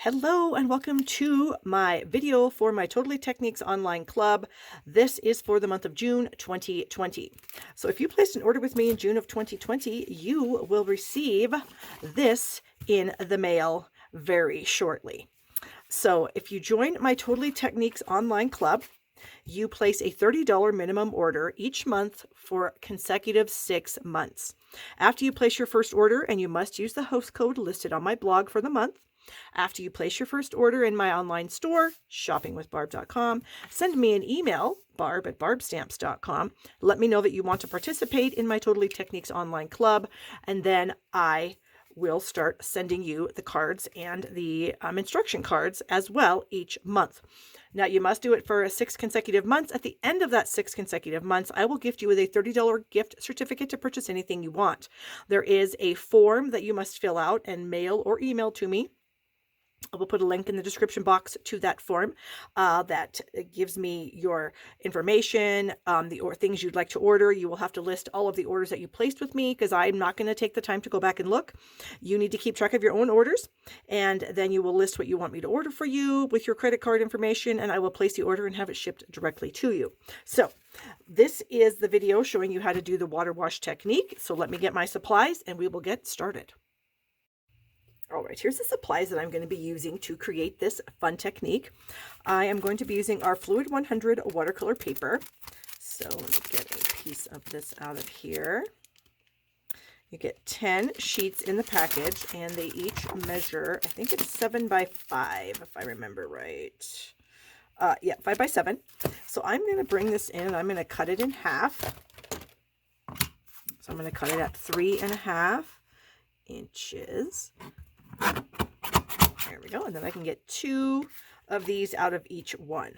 Hello and welcome to my video for my Totally Techniques online club. This is for the month of June 2020. So if you placed an order with me in June of 2020, you will receive this in the mail very shortly. So if you join my Totally Techniques online club, you place a $30 minimum order each month for consecutive 6 months. After you place your first order, and you must use the host code listed on my blog for the month, after you place your first order in my online store, shoppingwithbarb.com, send me an email, barb@barbstamps.com. Let me know that you want to participate in my Totally Techniques online club, and then I will start sending you the cards and the instruction cards as well each month. Now, you must do it for 6 consecutive months. At the end of that 6 consecutive months, I will gift you with a $30 gift certificate to purchase anything you want. There is a form that you must fill out and mail or email to me. I will put a link in the description box to that form that gives me your information, or things you'd like to order. You will have to list all of the orders that you placed with me because I'm not going to take the time to go back and look. You need to keep track of your own orders, and then you will list what you want me to order for you with your credit card information, and I will place the order and have it shipped directly to you. So this is the video showing you how to do the water wash technique. So let me get my supplies and we will get started. All right, here's the supplies that I'm going to be using to create this fun technique. I am going to be using our Fluid 100 watercolor paper. So let me get a piece of this out of here. You get 10 sheets in the package, and they each measure, I think it's 7 by 5, if I remember right. Yeah, 5 by 7. So I'm going to bring this in, and I'm going to cut it in half. So I'm going to cut it at 3.5 inches. There we go. And then I can get 2 of these out of each one.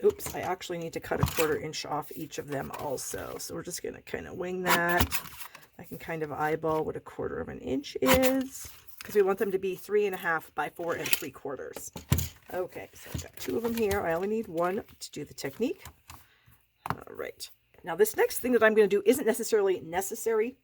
Oops, I actually need to cut a 1/4 inch off each of them also. So we're just going to kind of wing that. I can kind of eyeball what a 1/4 inch is, because we want them to be 3.5 by 4 3/4. Okay, so I've got 2 of them here. I only need 1 to do the technique. All right. Now this next thing that I'm going to do isn't necessarily necessary,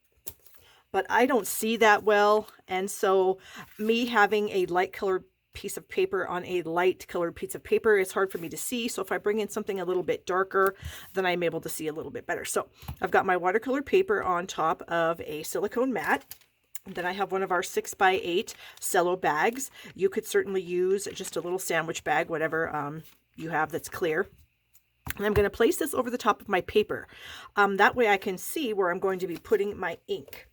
but I don't see that well, and so me having a light colored piece of paper on a light colored piece of paper is hard for me to see. So if I bring in something a little bit darker, then I'm able to see a little bit better. So I've got my watercolor paper on top of a silicone mat. Then I have one of our 6 by 8 cello bags. You could certainly use just a little sandwich bag, whatever you have that's clear. And I'm going to place this over the top of my paper. That way I can see where I'm going to be putting my ink.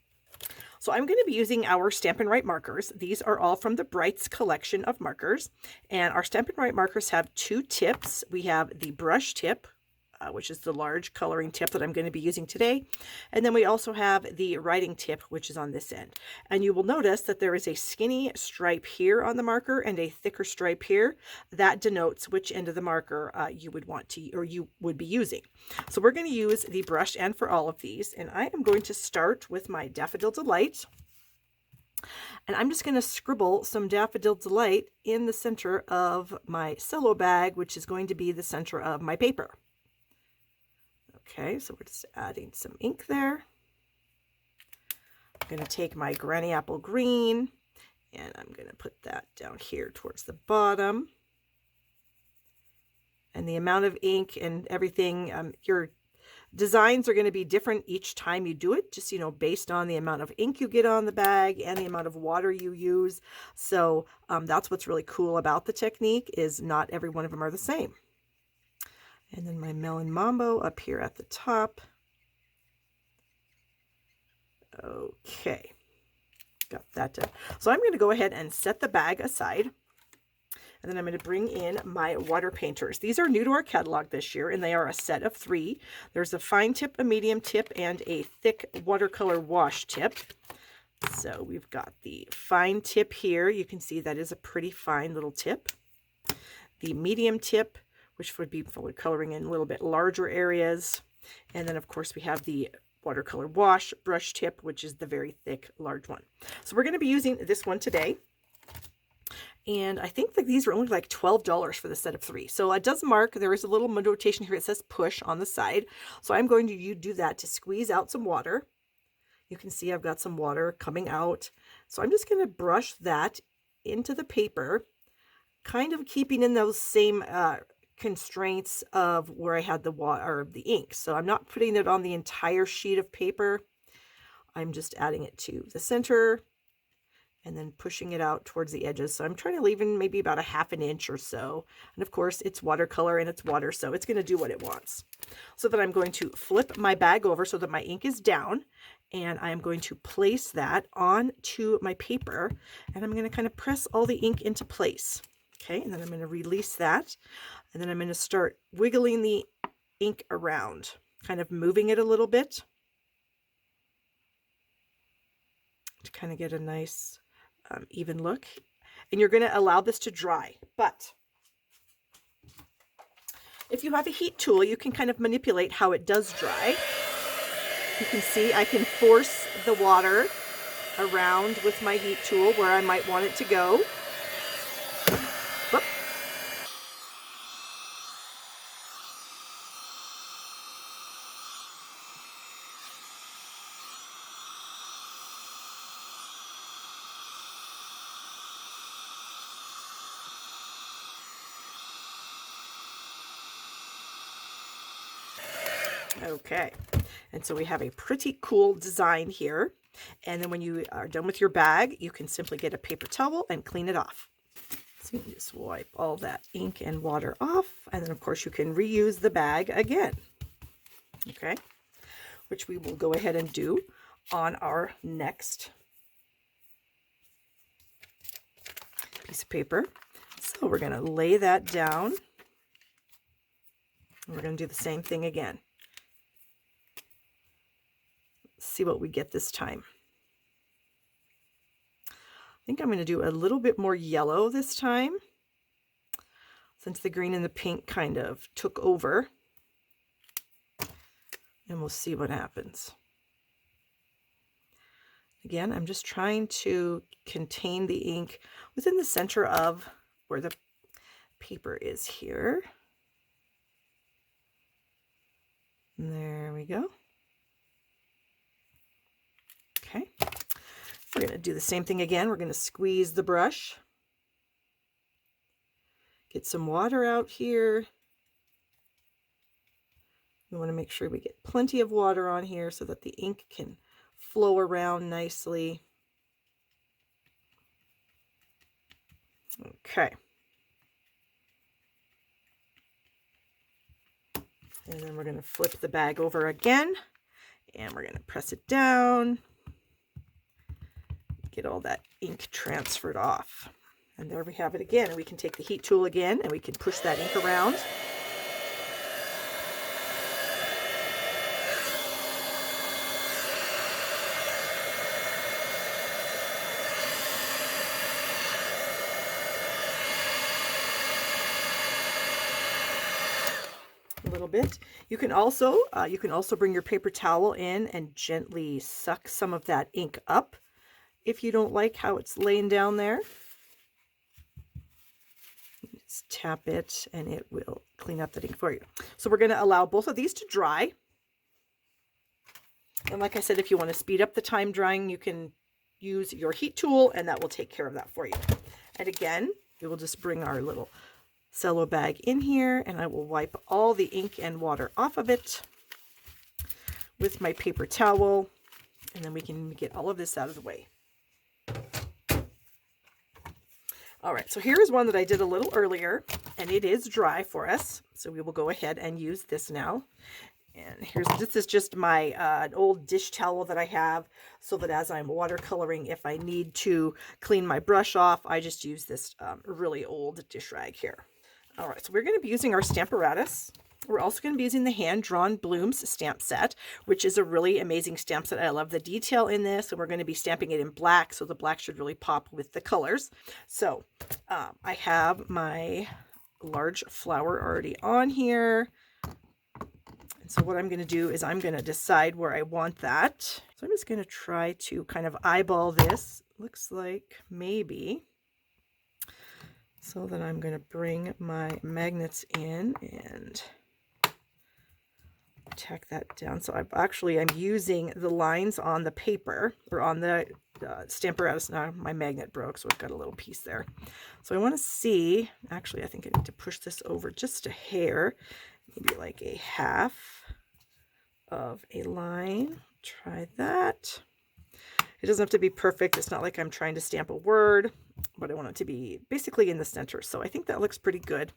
So I'm going to be using our Stampin' Write markers. These are all from the Brights collection of markers. And our Stampin' Write markers have 2 tips. We have the brush tip, which is the large coloring tip that I'm going to be using today. And then we also have the writing tip, which is on this end. And you will notice that there is a skinny stripe here on the marker and a thicker stripe here. That denotes which end of the marker you would want to, or you would be using. So we're going to use the brush end for all of these. And I am going to start with my Daffodil Delight. And I'm just going to scribble some Daffodil Delight in the center of my cello bag, which is going to be the center of my paper. Okay, so we're just adding some ink there. I'm going to take my Granny Apple Green, and I'm going to put that down here towards the bottom. And the amount of ink and everything, your designs are going to be different each time you do it, just, based on the amount of ink you get on the bag and the amount of water you use. So that's what's really cool about the technique, is not every one of them are the same. And then my Melon Mambo up here at the top. Okay, got that done. So I'm going to go ahead and set the bag aside. And then I'm going to bring in my water painters. These are new to our catalog this year, and they are a set of 3. There's a fine tip, a medium tip, and a thick watercolor wash tip. So we've got the fine tip here. You can see that is a pretty fine little tip. The medium tip, which would be for coloring in a little bit larger areas. And then, of course, we have the watercolor wash brush tip, which is the very thick, large one. So we're going to be using this one today. And I think that these are only like $12 for the set of 3. So it does mark, there is a little notation here. It says push on the side. So I'm going to do that to squeeze out some water. You can see I've got some water coming out. So I'm just going to brush that into the paper, kind of keeping in those same constraints of where I had the water or the ink. So I'm not putting it on the entire sheet of paper. I'm just adding it to the center and then pushing it out towards the edges. So I'm trying to leave in maybe about a ½ inch or so. And of course it's watercolor and it's water, so it's going to do what it wants. So then I'm going to flip my bag over so that my ink is down, and I'm going to place that onto my paper, and I'm going to kind of press all the ink into place. Okay, and then I'm going to release that, and then I'm going to start wiggling the ink around, kind of moving it a little bit to kind of get a nice even look. And you're going to allow this to dry. But if you have a heat tool, you can kind of manipulate how it does dry. You can see I can force the water around with my heat tool where I might want it to go. Whoop. Okay, and so we have a pretty cool design here. And then when you are done with your bag, you can simply get a paper towel and clean it off. So you can just wipe all that ink and water off, and then of course you can reuse the bag again. Okay, which we will go ahead and do on our next piece of paper. So we're going to lay that down. We're going to do the same thing again. See what we get this time. I think I'm going to do a little bit more yellow this time, since the green and the pink kind of took over. And we'll see what happens. Again, I'm just trying to contain the ink within the center of where the paper is here. And there we go. Okay. We're going to do the same thing again. We're going to squeeze the brush. Get some water out here. We want to make sure we get plenty of water on here so that the ink can flow around nicely. Okay. And then we're going to flip the bag over again, and we're going to press it down. Get all that ink transferred off. And there we have it again. And we can take the heat tool again, and we can push that ink around. A little bit. You can also bring your paper towel in and gently suck some of that ink up if you don't like how it's laying down there. Just tap it and it will clean up the ink for you. So we're going to allow both of these to dry. And like I said, if you want to speed up the time drying, you can use your heat tool and that will take care of that for you. And again, we will just bring our little cello bag in here, and I will wipe all the ink and water off of it with my paper towel, and then we can get all of this out of the way. All right, so here is one that I did a little earlier, and it is dry for us, so we will go ahead and use this now. And this is just my an old dish towel that I have, so that as I'm watercoloring, if I need to clean my brush off, I just use this really old dish rag here. All right, so we're going to be using our Stamparatus. We're also going to be using the hand-drawn blooms stamp set, which is a really amazing stamp set. I love the detail in this, and we're going to be stamping it in black, so the black should really pop with the colors. So I have my large flower already on here. And so what I'm going to do is I'm going to decide where I want that. So I'm just going to try to kind of eyeball this. Looks like maybe. So then I'm going to bring my magnets in and tack that down. So I'm using the lines on the paper, or on the Stamparatus. Now my magnet broke, so I've got a little piece there. So I want to see, actually I think I need to push this over just a hair, maybe like a half of a line. Try that. It doesn't have to be perfect. It's not like I'm trying to stamp a word, but I want it to be basically in the center. So I think that looks pretty good.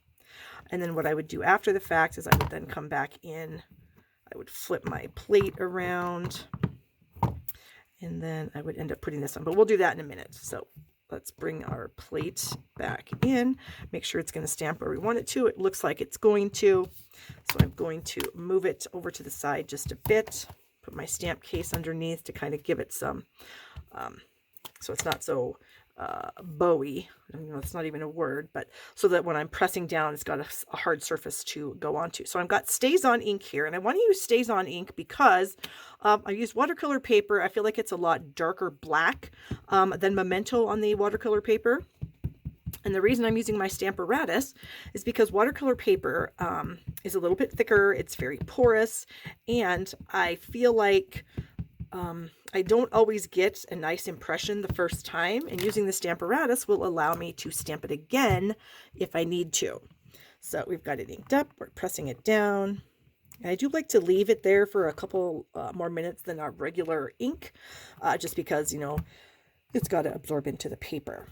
And then what I would do after the fact is I would then come back in, I would flip my plate around, and then I would end up putting this on, but we'll do that in a minute. So let's bring our plate back in, make sure it's going to stamp where we want it to. It looks like it's going to. So I'm going to move it over to the side just a bit, put my stamp case underneath to kind of give it some, so it's not so bowy. It's not even a word, but so that when I'm pressing down, it's got a hard surface to go onto. So I've got StazOn ink here, and I want to use StazOn ink because I use watercolor paper. I feel like it's a lot darker black than Memento on the watercolor paper. And the reason I'm using my Stamparatus is because watercolor paper is a little bit thicker, it's very porous, and I feel like I don't always get a nice impression the first time, and using the Stamparatus will allow me to stamp it again if I need to. So we've got it inked up, we're pressing it down. And I do like to leave it there for a couple more minutes than our regular ink, just because, you know, it's got to absorb into the paper.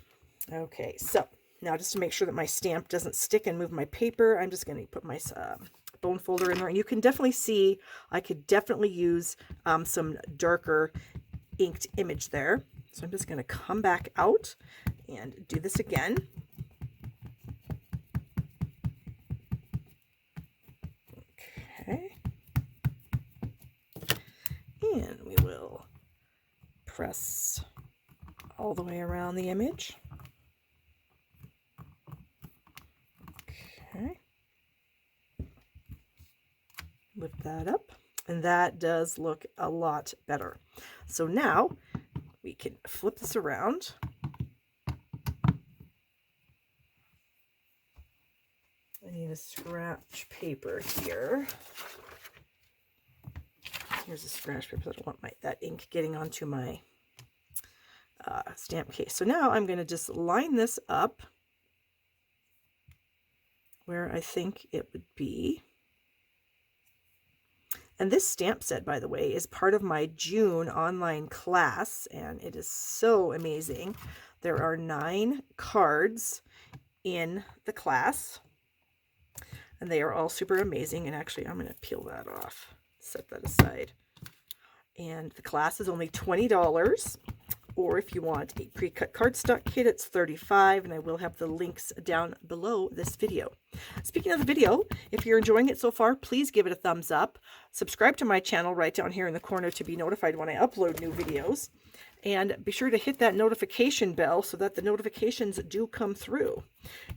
Okay, so now just to make sure that my stamp doesn't stick and move my paper, I'm just going to put my bone folder in there. And you can definitely see, I could definitely use some darker inked image there. So I'm just going to come back out and do this again. Okay. And we will press all the way around the image. Okay. Lift that up, and that does look a lot better. So now we can flip this around. I need a scratch paper here. Here's a scratch paper. I don't want that ink getting onto my stamp case. So now I'm going to just line this up where I think it would be. And this stamp set, by the way, is part of my June online class, and it is so amazing. There are 9 cards in the class, and they are all super amazing. And actually, I'm going to peel that off, set that aside. And the class is only $20. Or if you want a pre-cut cardstock kit, it's $35, and I will have the links down below this video. Speaking of the video, if you're enjoying it so far, please give it a thumbs up. Subscribe to my channel right down here in the corner to be notified when I upload new videos. And be sure to hit that notification bell so that the notifications do come through.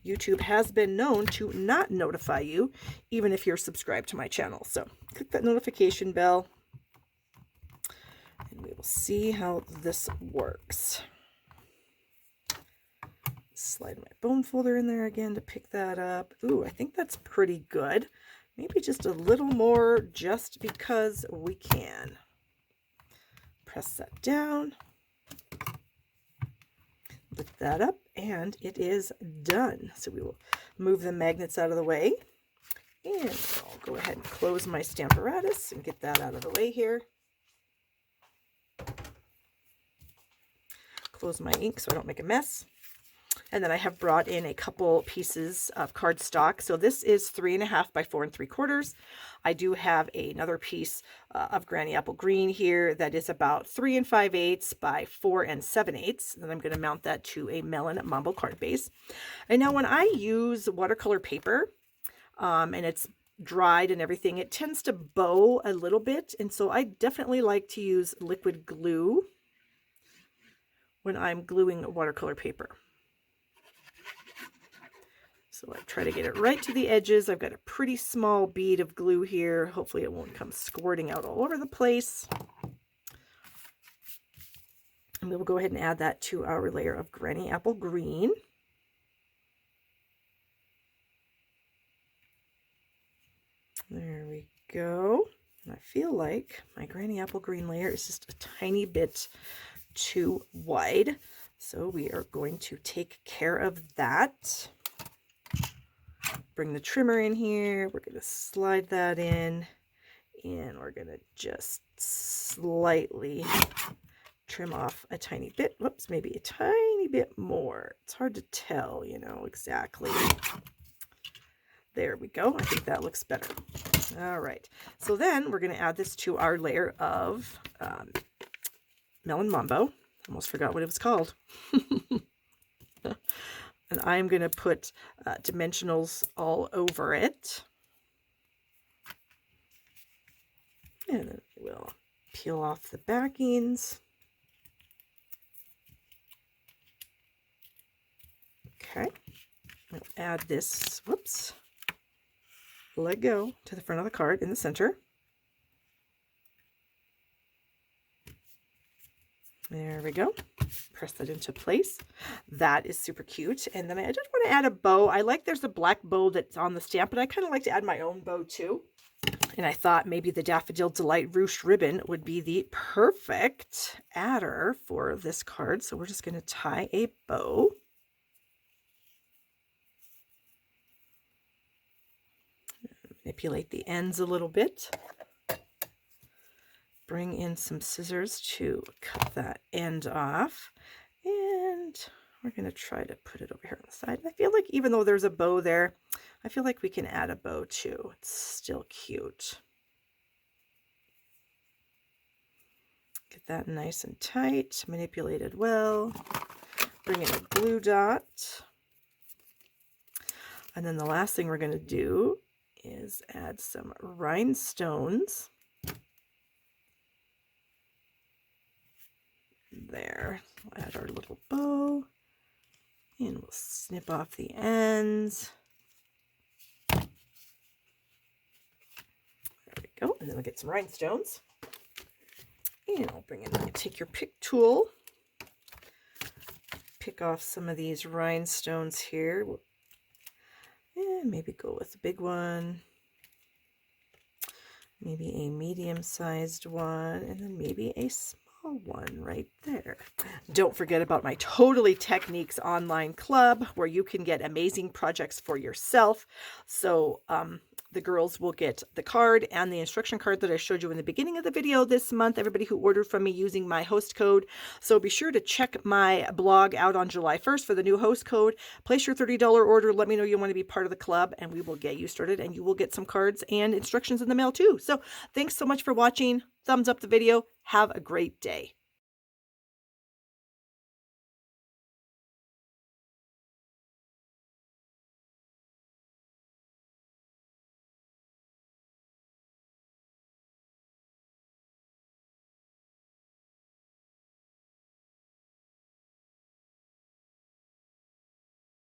YouTube has been known to not notify you, even if you're subscribed to my channel. So click that notification bell, and we will see how this works. Slide my bone folder in there again to pick that up. Ooh, I think that's pretty good. Maybe just a little more just because we can. Press that down. Lift that up, and it is done. So we will move the magnets out of the way. And I'll go ahead and close my Stamparatus and get that out of the way here. Close my ink so I don't make a mess. And then I have brought in a couple pieces of cardstock. So this is 3.5 by 4 3/4. I do have another piece of Granny Apple Green here that is about 3 5/8 by 4 7/8. Then I'm going to mount that to a Melon Mambo card base. And now when I use watercolor paper, and it's dried and everything, it tends to bow a little bit. And so I definitely like to use liquid glue when I'm gluing watercolor paper. So I try to get it right to the edges. I've got a pretty small bead of glue here. Hopefully it won't come squirting out all over the place. And we will go ahead and add that to our layer of Granny Apple Green. There we go. And I feel like my Granny Apple Green layer is just a tiny bit too wide. So we are going to take care of that. Bring the trimmer in here. We're going to slide that in. And we're going to just slightly trim off a tiny bit. Whoops, maybe a tiny bit more. It's hard to tell, you know, exactly. There we go. I think that looks better. All right. So then we're going to add this to our layer of Melon Mambo. Almost forgot what it was called. And I'm going to put dimensionals all over it. And then we'll peel off the backings. Okay. We'll add this, whoops, let go to the front of the card in the center. There we go. Press that into place. That is super cute. And then I just want to add a bow. I like there's a black bow that's on the stamp, but I kind of like to add my own bow too. And I thought maybe the Daffodil Delight ruched ribbon would be the perfect adder for this card. So we're just going to tie a bow. Manipulate the ends a little bit. Bring in some scissors to cut that end off. And we're going to try to put it over here on the side. And I feel like even though there's a bow there, I feel like we can add a bow too. It's still cute. Get that nice and tight, manipulated well. Bring in a glue dot. And then the last thing we're going to do is add some rhinestones. There, we'll add our little bow and we'll snip off the ends. There we go. And then we'll get some rhinestones. And I'll bring in, take your pick tool, pick off some of these rhinestones here. And maybe go with a big one, maybe a medium-sized one, and then maybe a small one right there. Don't forget about my Totally Techniques online club where you can get amazing projects for yourself. So the girls will get the card and the instruction card that I showed you in the beginning of the video this month, everybody who ordered from me using my host code. So be sure to check my blog out on July 1st for the new host code. Place your $30 order. Let me know you want to be part of the club and we will get you started and you will get some cards and instructions in the mail too. So thanks so much for watching. Thumbs up the video. Have a great day.